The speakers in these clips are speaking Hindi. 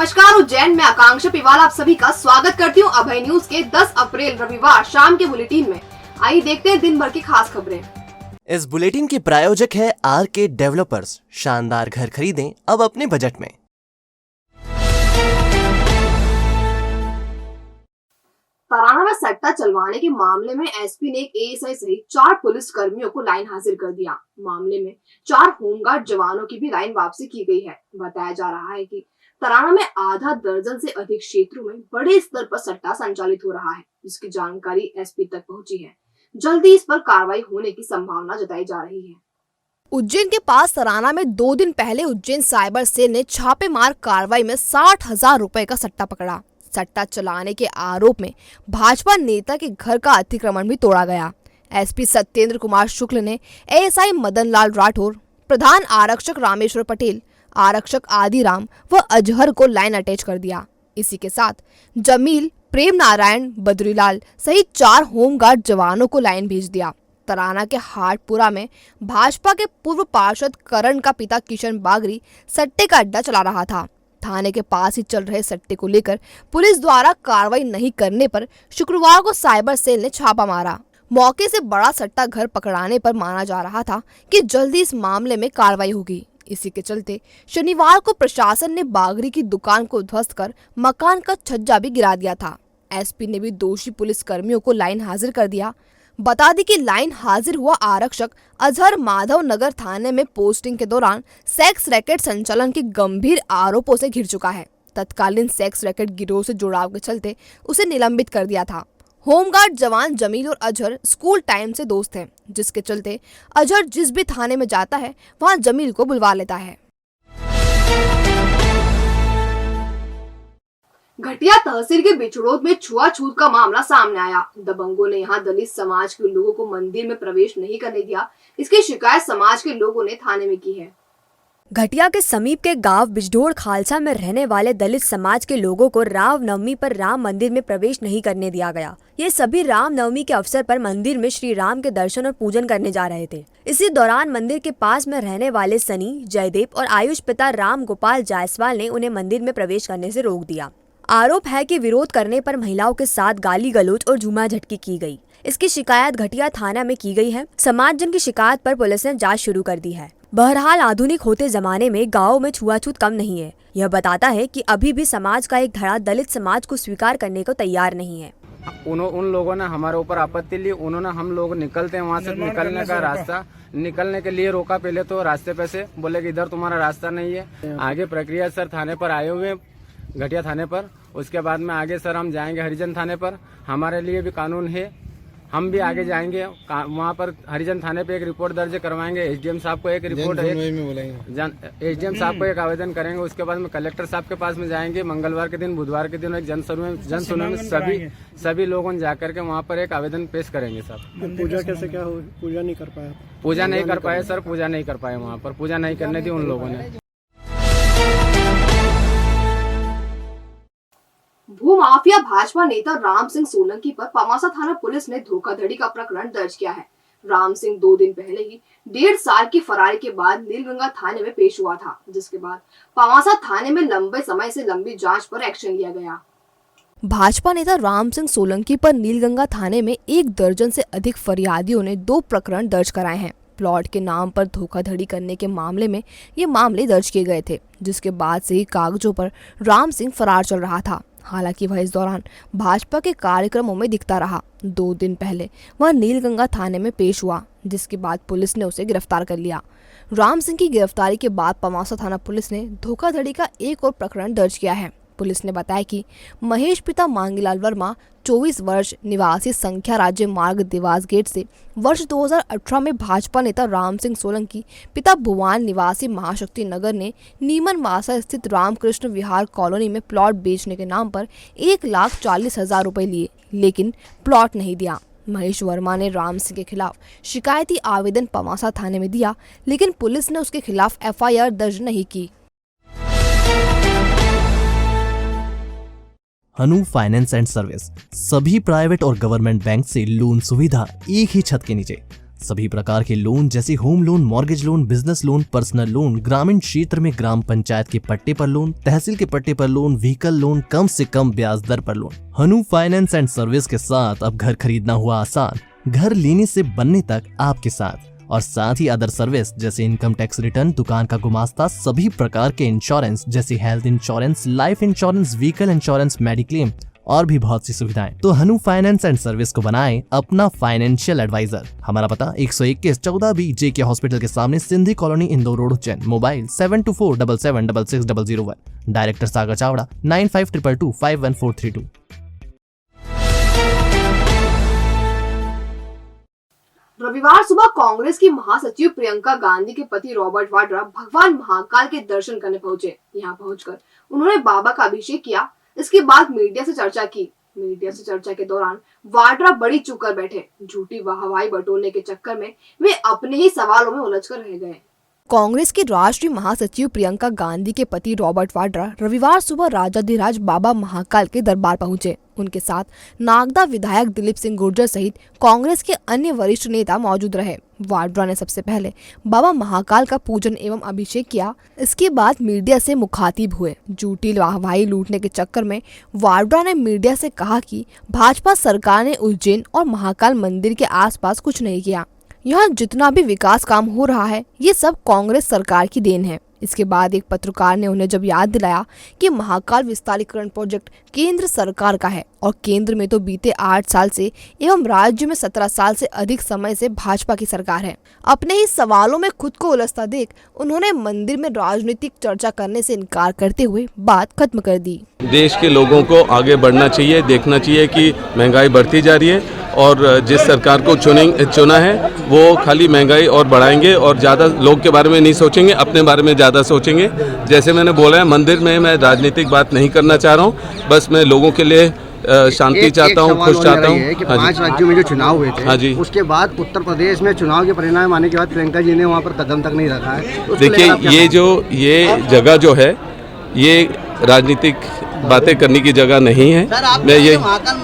नमस्कार उज्जैन में आकांक्षा पिवाल आप सभी का स्वागत करती हूँ अभय न्यूज के 10 अप्रैल रविवार शाम के बुलेटिन में। आइए देखते हैं दिन भर की खास खबरें। इस बुलेटिन के प्रायोजक है आरके डेवलपर्स। शानदार घर खरीदें अब अपने बजट में। तराना में सट्टा चलवाने के मामले में एसपी ने एक एएसआई सहित 4 पुलिस कर्मियों को लाइन हाजिर कर दिया। मामले में 4 होमगार्ड जवानों की भी लाइन वापसी की गई है। बताया जा रहा है कि तराना में आधा दर्जन से अधिक क्षेत्रों में बड़े स्तर पर सट्टा संचालित हो रहा है, जिसकी जानकारी एसपी तक पहुंची है। जल्दी इस पर कार्रवाई होने की संभावना जताई जा रही है। उज्जैन के पास तराना में 2 दिन पहले उज्जैन साइबर सेल ने छापेमार कार्रवाई में 60,000 रुपए का सट्टा पकड़ा। सट्टा चलाने के आरोप में भाजपा नेता के घर का अतिक्रमण भी तोड़ा गया। एसपी सत्येंद्र कुमार शुक्ल ने एएसआई मदन लाल राठौर, प्रधान आरक्षक रामेश्वर पटेल, आरक्षक आदिराम व अजहर को लाइन अटैच कर दिया। इसी के साथ जमील, प्रेम नारायण, बद्रीलाल सहित 4 होमगार्ड जवानों को लाइन भेज दिया। तराना के हाटपुरा में भाजपा के पूर्व पार्षद करण का पिता किशन बागरी सट्टे का अड्डा चला रहा था। थाने के पास ही चल रहे सट्टे को लेकर पुलिस द्वारा कार्रवाई नहीं करने पर शुक्रवार को साइबर सेल ने छापा मारा। मौके से बड़ा सट्टा घर पकड़ाने पर माना जा रहा था कि जल्दी इस मामले में कार्रवाई होगी। इसी के चलते शनिवार को प्रशासन ने बागरी की दुकान को ध्वस्त कर मकान का छज्जा भी गिरा दिया था। एसपी ने भी दोषी पुलिस कर्मियों को लाइन हाजिर कर दिया। बता दी कि लाइन हाजिर हुआ आरक्षक अजहर माधव नगर थाने में पोस्टिंग के दौरान सेक्स रैकेट संचालन के गंभीर आरोपों से घिर चुका है। तत्कालीन सेक्स रैकेट गिरोह से जुड़ाव के चलते उसे निलंबित कर दिया था। होमगार्ड जवान जमील और अजहर स्कूल टाइम से दोस्त हैं, जिसके चलते अजहर जिस भी थाने में जाता है वहां जमील को बुलवा लेता है। घटिया तहसील के बिचड़ोद में छुआछूत का मामला सामने आया। दबंगों ने यहां दलित समाज के लोगों को मंदिर में प्रवेश नहीं करने दिया। इसकी शिकायत समाज के लोगों ने थाने में की है। घटिया के समीप के गांव बिजडोड़ खालसा में रहने वाले दलित समाज के लोगों को रामनवमी पर राम मंदिर में प्रवेश नहीं करने दिया गया। ये सभी रामनवमी के अवसर पर मंदिर में श्री राम के दर्शन और पूजन करने जा रहे थे। इसी दौरान मंदिर के पास में रहने वाले सनी, जयदेव और आयुष पिता राम गोपाल जायसवाल ने उन्हें मंदिर में प्रवेश करने से रोक दिया। आरोप है कि विरोध करने पर महिलाओं के साथ गाली गलौज और झूमा झटकी की गई। इसकी शिकायत घटिया थाना में की गई है। समाजजन की शिकायत पर पुलिस ने जांच शुरू कर दी है। बहरहाल आधुनिक होते जमाने में गाँव में छुआछूत कम नहीं है। यह बताता है कि अभी भी समाज का एक धड़ा दलित समाज को स्वीकार करने को तैयार नहीं है। उन लोगों ने हमारे ऊपर आपत्ति ली। उन्होंने हम लोग निकलते हैं वहाँ से निकलने का रास्ता निकलने के लिए रोका। पहले तो रास्ते पे से बोले कि इधर तुम्हारा रास्ता नहीं है। आगे प्रक्रिया सर थाने पर आए हुए घटिया थाने पर। उसके बाद में आगे सर हम जाएंगे हरिजन थाने पर। हमारे लिए भी कानून है, हम भी आगे जाएंगे वहाँ पर हरिजन थाने पे एक रिपोर्ट दर्ज करवाएंगे। एसडीएम साहब को एक रिपोर्ट एसडीएम साहब को एक आवेदन करेंगे। उसके बाद में कलेक्टर साहब के पास में जाएंगे। मंगलवार के दिन, बुधवार के दिन एक जन सुनवाई में सभी लोगों जाकर के वहाँ पर एक आवेदन पेश करेंगे। सर पूजा कैसे क्या हो? पूजा नहीं कर पाया सर। पूजा नहीं कर पाए वहाँ पर पूजा नहीं करने दी उन लोगों ने। भूमाफिया भाजपा नेता राम सिंह सोलंकी पर पवासा थाना पुलिस ने धोखाधड़ी का प्रकरण दर्ज किया है। राम सिंह 2 दिन पहले ही 1.5 साल की फरारी के बाद नीलगंगा थाने में पेश हुआ था, जिसके बाद पवासा थाने में लंबे समय से लंबी जांच पर एक्शन लिया गया। भाजपा नेता राम सिंह सोलंकी पर नीलगंगा थाने में 1 दर्जन से अधिक फरियादियों ने 2 प्रकरण दर्ज कराए हैं। प्लॉट के नाम पर धोखाधड़ी करने के मामले में ये मामले दर्ज किए गए थे, जिसके बाद से ही कागजों पर राम सिंह फरार चल रहा था। हालांकि वह इस दौरान भाजपा के कार्यक्रमों में दिखता रहा। 2 दिन पहले वह नीलगंगा थाने में पेश हुआ, जिसके बाद पुलिस ने उसे गिरफ्तार कर लिया। राम सिंह की गिरफ्तारी के बाद पवासा थाना पुलिस ने धोखाधड़ी का एक और प्रकरण दर्ज किया है। पुलिस ने बताया कि महेश पिता मांगीलाल वर्मा 24 वर्ष निवासी संख्या राज्य मार्ग देवास गेट से वर्ष 2018 में भाजपा नेता राम सिंह सोलंकी पिता भुवान निवासी महाशक्ति नगर ने नीमन मासा स्थित रामकृष्ण विहार कॉलोनी में प्लॉट बेचने के नाम पर 1,40,000 रुपए लिए, लेकिन प्लॉट नहीं दिया। महेश वर्मा ने राम सिंह के खिलाफ शिकायती आवेदन पवासा थाने में दिया, लेकिन पुलिस ने उसके खिलाफ FIR दर्ज नहीं की। हनु फाइनेंस एंड सर्विस, सभी प्राइवेट और गवर्नमेंट बैंक से लोन सुविधा एक ही छत के नीचे। सभी प्रकार के लोन जैसे home loan, mortgage loan, business loan, personal loan, ग्रामीण क्षेत्र में ग्राम पंचायत के पट्टे पर लोन, तहसील के पट्टे पर लोन, व्हीकल लोन, कम से कम ब्याज दर पर loan. Hanu finance and service के साथ अब घर खरीदना हुआ आसान, घर लेने से बनने तक आपके साथ। और साथ ही अदर सर्विस जैसे इनकम टैक्स रिटर्न, दुकान का गुमास्ता, सभी प्रकार के इंश्योरेंस जैसे health insurance, life insurance, vehicle insurance, mediclaim और भी बहुत सी सुविधाएं। तो हनु फाइनेंस एंड सर्विस को बनाएं अपना फाइनेंशियल एडवाइजर। हमारा पता 121-14B JK हॉस्पिटल के सामने, Sindhi colony, Indore road, Ujjain. Mobile 7247766001। Director Sagar Chawda 9522251432। रविवार सुबह कांग्रेस की महासचिव प्रियंका गांधी के पति रॉबर्ट वाड्रा भगवान महाकाल के दर्शन करने पहुंचे। यहां पहुंचकर उन्होंने बाबा का अभिषेक किया। इसके बाद मीडिया से चर्चा की। मीडिया से चर्चा के दौरान वाड्रा बड़ी चुप कर बैठे। झूठी वाहवाही बटोरने के चक्कर में वे अपने ही सवालों में उलझकर रह गए। कांग्रेस की राष्ट्रीय महासचिव प्रियंका गांधी के पति रॉबर्ट वाड्रा रविवार सुबह राजाधिराज बाबा महाकाल के दरबार पहुंचे। उनके साथ नागदा विधायक दिलीप सिंह गुर्जर सहित कांग्रेस के अन्य वरिष्ठ नेता मौजूद रहे। वाड्रा ने सबसे पहले बाबा महाकाल का पूजन एवं अभिषेक किया। इसके बाद मीडिया से मुखातिब हुए। झूठी वाहवाही लूटने के चक्कर में वाड्रा ने मीडिया से कहा कि भाजपा सरकार ने उज्जैन और महाकाल मंदिर के आसपास कुछ नहीं किया। यहाँ जितना भी विकास काम हो रहा है ये सब कांग्रेस सरकार की देन है। इसके बाद एक पत्रकार ने उन्हें जब याद दिलाया कि महाकाल विस्तारीकरण प्रोजेक्ट केंद्र सरकार का है और केंद्र में तो बीते 8 साल से एवं राज्य में 17 साल से अधिक समय से भाजपा की सरकार है। अपने ही सवालों में खुद को उलझता देख उन्होंने मंदिर में राजनीतिक चर्चा करने से इनकार करते हुए बात खत्म कर दी। देश के लोगों को आगे बढ़ना चाहिए, देखना चाहिए कि महंगाई बढ़ती जा रही है और जिस सरकार को चुना है वो खाली महंगाई और बढ़ाएंगे और ज़्यादा लोग के बारे में नहीं सोचेंगे, अपने बारे में ज़्यादा सोचेंगे। जैसे मैंने बोला है, मंदिर में मैं राजनीतिक बात नहीं करना चाह रहा हूँ, बस मैं लोगों के लिए शांति चाहता हूँ, खुश चाहता हूँ। 5 राज्यों में जो चुनाव हुए थे, हाँ जी, उसके बाद उत्तर प्रदेश में चुनाव के परिणाम आने के बाद प्रियंका जी ने वहाँ पर कदम तक नहीं रखा है। देखिए ये जगह जो है ये राजनीतिक बातें करने की जगह नहीं है। मैं ये महाकाल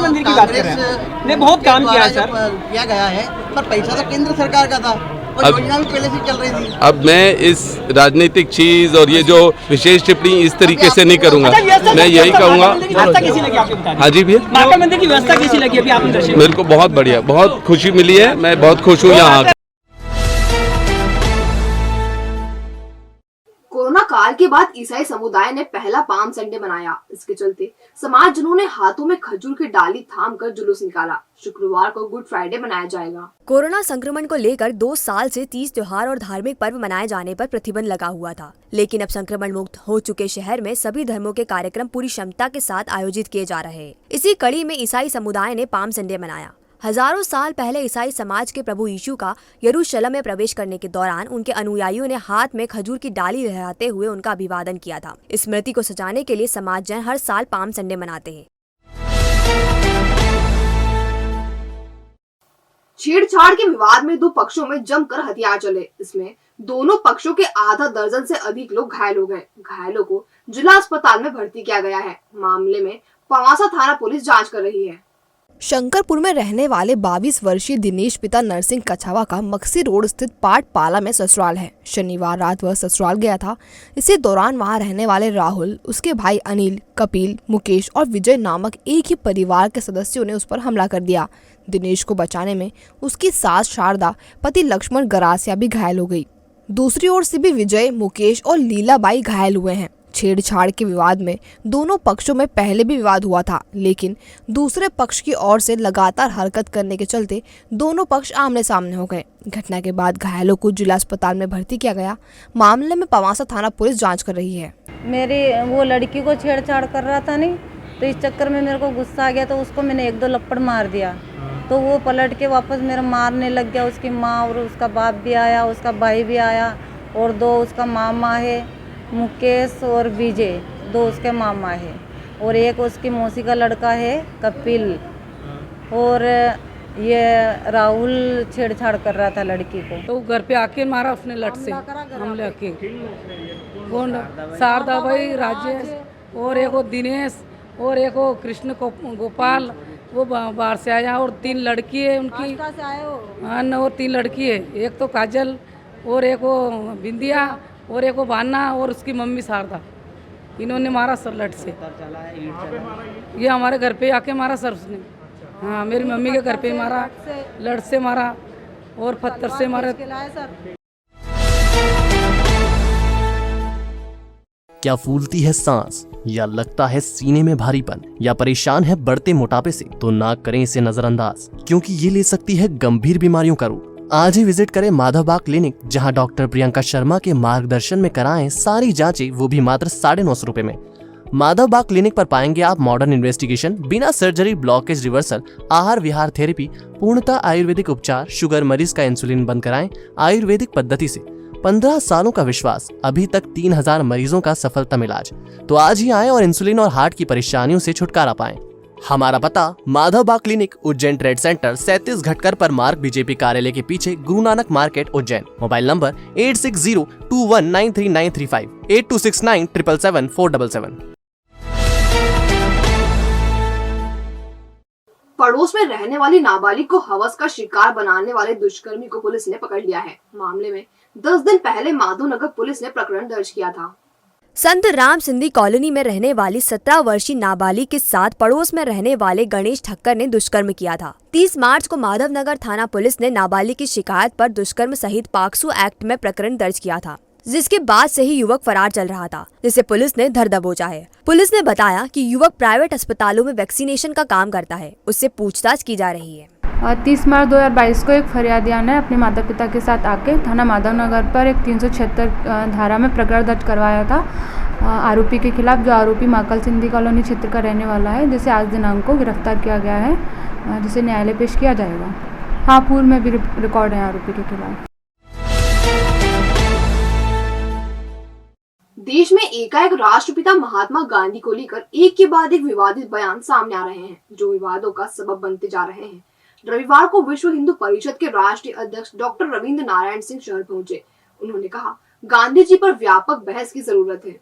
मंदिर की बात कर रहे हैं, ने बहुत काम किया है सर, किया गया है, पर पैसा तो केंद्र सरकार का था और योजना भी पहले से चल रही थी। अब मैं इस राजनीतिक चीज और ये जो विशेष टिप्पणी इस तरीके से नहीं करूंगा। मैं यही कहूँगा। हाँ जी भैया, महाकाल मंदिर की व्यवस्था कैसी लगी अभी आपने दर्शन? मेरे को बहुत बढ़िया, बहुत खुशी मिली है, मैं बहुत खुश हूँ यहाँ। कोरोना काल के बाद ईसाई समुदाय ने पहला पाम संडे मनाया। इसके चलते समाजजनों ने हाथों में खजूर की डाली थामकर जुलूस निकाला। शुक्रवार को गुड फ्राइडे मनाया जाएगा। कोरोना संक्रमण को लेकर 2 साल से 30 त्योहार और धार्मिक पर्व मनाए जाने पर प्रतिबंध लगा हुआ था, लेकिन अब संक्रमण मुक्त हो चुके शहर में सभी धर्मों के कार्यक्रम पूरी क्षमता के साथ आयोजित किए जा रहे हैं। इसी कड़ी में ईसाई समुदाय ने पाम संडे मनाया। हजारों साल पहले ईसाई समाज के प्रभु यीशु का यरूशलेम में प्रवेश करने के दौरान उनके अनुयायियों ने हाथ में खजूर की डाली लहराते हुए उनका अभिवादन किया था। इस स्मृति को सजाने के लिए समाजजन हर साल पाम संडे मनाते हैं। छेड़छाड़ के विवाद में 2 पक्षों में जमकर हथियार चले। इसमें दोनों पक्षों के आधा दर्जन से अधिक लोग घायल हो गए। घायलों को जिला अस्पताल में भर्ती किया गया है। मामले में पवासा थाना पुलिस जांच कर रही है। शंकरपुर में रहने वाले 22 वर्षीय दिनेश पिता नरसिंह कछावा का मक्सी रोड स्थित पाटपाला में ससुराल है। शनिवार रात वह ससुराल गया था। इसी दौरान वहां रहने वाले राहुल, उसके भाई अनिल, कपिल, मुकेश और विजय नामक एक ही परिवार के सदस्यों ने उस पर हमला कर दिया। दिनेश को बचाने में उसकी सास शारदा, पति लक्ष्मण गरासिया भी घायल हो गई। दूसरी ओर से भी विजय, मुकेश और लीलाबाई घायल हुए हैं। छेड़छाड़ के विवाद में दोनों पक्षों में पहले भी विवाद हुआ था, लेकिन दूसरे पक्ष की ओर से लगातार हरकत करने के चलते दोनों पक्ष आमने सामने हो गए। घटना के बाद घायलों को जिला अस्पताल में भर्ती किया गया। मामले में पवासा थाना पुलिस जांच कर रही है। मेरी वो लड़की को छेड़छाड़ कर रहा था नहीं, तो इस चक्कर में मेरे को गुस्सा आ गया, तो उसको मैंने 1-2 लपड़ मार दिया। तो वो पलट के वापस मेरा मारने लग गया। उसकी माँ और उसका बाप भी आया, उसका भाई भी आया और 2 उसका मामा है, मुकेश और विजय, 2 उसके मामा है और एक उसकी मौसी का लड़का है कपिल। और ये राहुल छेड़छाड़ कर रहा था लड़की को। तो घर पे आके मारा उसने लट से हमले आके। कौन? शारदा भाई, राजेश और एक वो दिनेश और एक वो कृष्ण गोपाल वो बाहर से आया और 3 लड़की है उनकी। से आए हो? हाँ न, और 3 लड़की है, एक तो काजल और एक वो बिंदिया और एक वो भाना और उसकी मम्मी शारदा। इन्होंने मारा सर लट से। ये हमारे घर पे आके मारा सर उसने। हाँ मेरी मम्मी के घर पे मारा, लट से मारा और पत्थर से मारा। क्या फूलती है सांस, या लगता है सीने में भारीपन, या परेशान है बढ़ते मोटापे से, तो ना करें इसे नजरअंदाज, क्योंकि ये ले सकती है गंभीर बीमारियों का रूप। आज ही विजिट करें माधवबाग क्लिनिक, जहां डॉक्टर प्रियंका शर्मा के मार्गदर्शन में कराएं सारी जांचें, वो भी मात्र 950 रुपए में। माधवबाग क्लिनिक पर पाएंगे आप मॉडर्न इन्वेस्टिगेशन, बिना सर्जरी, ब्लॉकेज रिवर्सल, आहार विहार थेरेपी, पूर्णतः आयुर्वेदिक उपचार, शुगर मरीज का इंसुलिन बंद कराएं आयुर्वेदिक पद्धति से। 15 सालों का विश्वास, अभी तक 3000 मरीजों का सफलतम इलाज। तो आज ही आएं और इंसुलिन और हार्ट की परेशानियों से छुटकारा पाएं। हमारा पता Madhavbaug clinic, Ujjain trade centre 37 घटकर पर मार्ग, बीजेपी कार्यालय के पीछे, Guru Nanak market, Ujjain. Mobile number 8602193935, 8269777477। पड़ोस में रहने वाली नाबालिग को हवस का शिकार बनाने वाले दुष्कर्मी को पुलिस ने पकड़ लिया है। मामले में 10 दिन पहले माधोनगर पुलिस ने प्रकरण दर्ज किया था। संत राम सिंधी कॉलोनी में रहने वाली 17 वर्षीय नाबालिग के साथ पड़ोस में रहने वाले गणेश ठक्कर ने दुष्कर्म किया था। 30 मार्च को माधवनगर थाना पुलिस ने नाबालिग की शिकायत पर दुष्कर्म सहित पॉक्सो एक्ट में प्रकरण दर्ज किया था, जिसके बाद से ही युवक फरार चल रहा था, जिसे पुलिस ने धर दबोचा है। पुलिस ने बताया कि युवक प्राइवेट अस्पतालों में वैक्सीनेशन का काम करता है, उससे पूछताछ की जा रही है। 30 मार्च 2022 को एक फरियादिया ने अपने माता पिता के साथ आके थाना माधवनगर पर एक 376 धारा में प्रकरण दर्ज करवाया था आरोपी के खिलाफ, जो आरोपी महाकाल सिंधी कॉलोनी क्षेत्र का रहने वाला है, जिसे आज दिनांक को गिरफ्तार किया गया है, जिसे न्यायालय पेश किया जाएगा। हाँ, पूर्व में भी रिकॉर्ड है आरोपी के खिलाफ। देश में एकाएक राष्ट्रपिता महात्मा गांधी को लेकर एक के बाद एक विवादित बयान सामने आ रहे हैं, जो विवादों का सबब बनते जा रहे हैं। रविवार को विश्व हिंदू परिषद के राष्ट्रीय अध्यक्ष डॉक्टर रविंद्र नारायण सिंह शहर पहुंचे। उन्होंने कहा, गांधी जी पर व्यापक बहस की जरूरत है।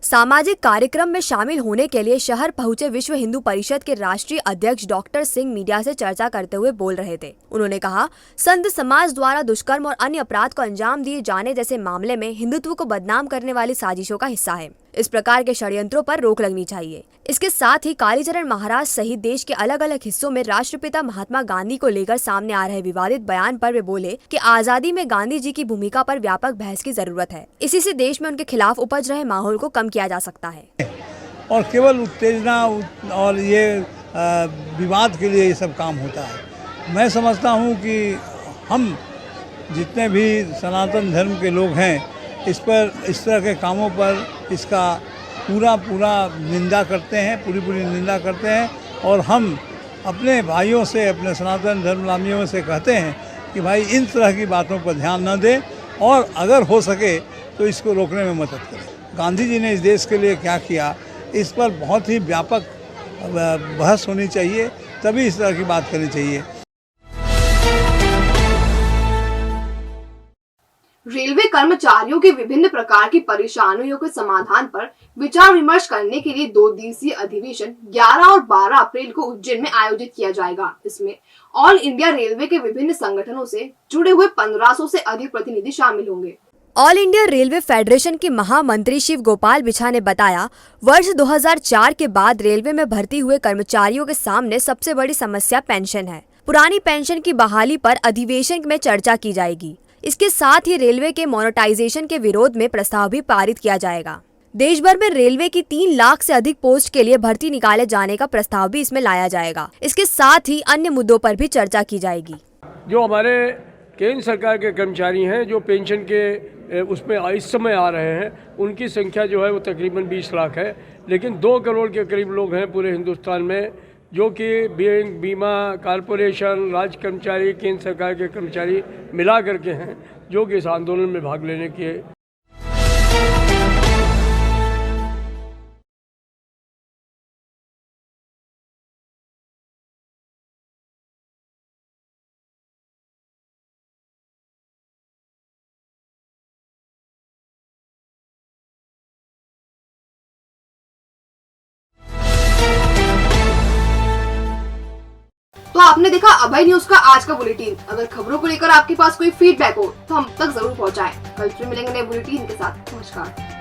सामाजिक कार्यक्रम में शामिल होने के लिए शहर पहुंचे विश्व हिंदू परिषद के राष्ट्रीय अध्यक्ष डॉक्टर सिंह मीडिया से चर्चा करते हुए बोल रहे थे। उन्होंने कहा, संत समाज द्वारा दुष्कर्म और अन्य अपराध को अंजाम दिए जाने जैसे मामले में हिंदुत्व को बदनाम करने वाली साजिशों का हिस्सा है। इस प्रकार के षड्यंत्रों पर रोक लगनी चाहिए। इसके साथ ही कालीचरण महाराज सहित देश के अलग अलग हिस्सों में राष्ट्रपिता महात्मा गांधी को लेकर सामने आ रहे विवादित बयान पर वे बोले कि आजादी में गांधी जी की भूमिका पर व्यापक बहस की जरूरत है। इसी से देश में उनके खिलाफ उपज रहे माहौल को कम किया जा सकता है। और केवल उत्तेजना और ये विवाद के लिए ये सब काम होता है। मैं समझता हूँ कि हम जितने भी सनातन धर्म के लोग हैं, इस तरह के कामों पर इसका पूरा निंदा करते हैं, पूरी निंदा करते हैं। और हम अपने भाइयों से, अपने सनातन धर्मलामियों से कहते हैं कि भाई इन तरह की बातों पर ध्यान न दें और अगर हो सके तो इसको रोकने में मदद करें। गांधी जी ने इस देश के लिए क्या किया, इस पर बहुत ही व्यापक बहस होनी चाहिए, तभी इस तरह की बात करनी चाहिए। रेलवे कर्मचारियों के विभिन्न प्रकार की परेशानियों के समाधान पर विचार विमर्श करने के लिए 2 दिवसीय अधिवेशन 11 और 12 अप्रैल को उज्जैन में आयोजित किया जाएगा। इसमें ऑल इंडिया रेलवे के विभिन्न संगठनों से जुड़े हुए 1500 से अधिक प्रतिनिधि शामिल होंगे। ऑल इंडिया रेलवे फेडरेशन के महामंत्री शिव गोपाल बिछा ने बताया, वर्ष 2004 के बाद रेलवे में भर्ती हुए कर्मचारियों के सामने सबसे बड़ी समस्या पेंशन है। पुरानी पेंशन की बहाली पर अधिवेशन में चर्चा की जाएगी। इसके साथ ही रेलवे के मोनेटाइजेशन के विरोध में प्रस्ताव भी पारित किया जाएगा। देश भर में रेलवे की 3 लाख से अधिक पोस्ट के लिए भर्ती निकाले जाने का प्रस्ताव भी इसमें लाया जाएगा। इसके साथ ही अन्य मुद्दों पर भी चर्चा की जाएगी। जो हमारे केंद्र सरकार के कर्मचारी हैं, जो पेंशन के उसमें इस समय आ रहे हैं, उनकी संख्या जो है वो तकरीबन 20 लाख है। लेकिन 2 करोड़ के करीब लोग हैं पूरे हिंदुस्तान में, जो कि बैंक, बीमा, कॉरपोरेशन, राज्य कर्मचारी, केंद्र सरकार के कर्मचारी मिला करके हैं, जो कि इस आंदोलन में भाग लेने के तो आपने देखा अभय न्यूज का आज का बुलेटिन। अगर खबरों को लेकर आपके पास कोई फीडबैक हो तो हम तक जरूर पहुंचाएं। कल फिर मिलेंगे नए बुलेटिन के साथ। नमस्कार।